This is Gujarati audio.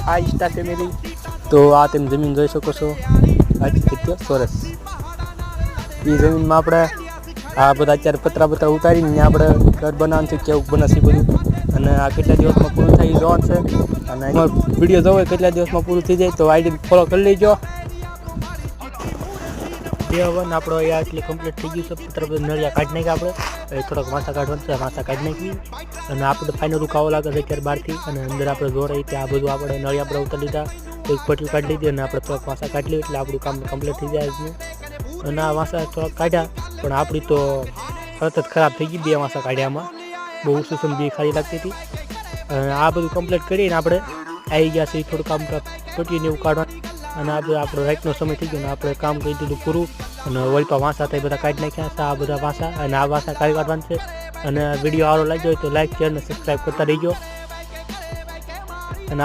આ ઇન્સ્ટા ફેમિલી તો આ તમે જમીન જોઈ શકો છો આટલી કેટલી સરસ એ જમીનમાં આપણે આ બધા અત્યારે પતરા ઉતારીને આપણે ઘર બનાવવાનું છે કેવું બનાવશે બધું અને આ કેટલા દિવસમાં પૂરું થઈ જવાનું છે અને વિડીયો જોવો કેટલા દિવસમાં પૂરું થઈ જાય તો આઈડી ફોલો કરી લેજો ડે 1 આપણો અહીંયા એટલી કમ્પ્લીટ થઈ ગયું છે પતરા બધા નળિયા કાઢી નાખ્યા આપણે થોડોક વાંસા કાઢવાનું છે વાંસા કાઢી નાખવી અને આપણે ફાઇનલ રૂકાવો લાગે છે અત્યારે બહારથી અને અંદર આપણે જોરાઈ ત્યાં બધું આપણે નળિયા આપણે ઉતારી લીધા એક પટલું કાઢી લીધી અને આપણે થોડાક વાંસા કાઢી લઈએ એટલે આપણું કામ કમ્પ્લીટ થઈ જાય છે અને આ વાંસા થોડાક કાઢ્યા પણ આપણી તો તરત જ ખરાબ થઈ ગઈ 2 વાંસા કાઢ્યામાં બહુ સુસમ બી ખાલી લાગતી હતી આ બધું કમ્પ્લીટ કરીને આપણે આવી ગયા છે થોડું કામ પટીને એવું કાઢવાનું અને આપણે આપણો રાઈટનો સમય થઈ ગયો ને આપણે કામ કરી દીધું પૂરું અને વળપા વાંસા થાય બધા કાઢી નાખ્યા છે આ બધા વાંસા અને આ વાંસા કાઢી કાઢવાનું છે અને વિડીયો સારો લાગ્યો હોય તો લાઈક શેર અને સબસ્ક્રાઈબ કરતા રહીજો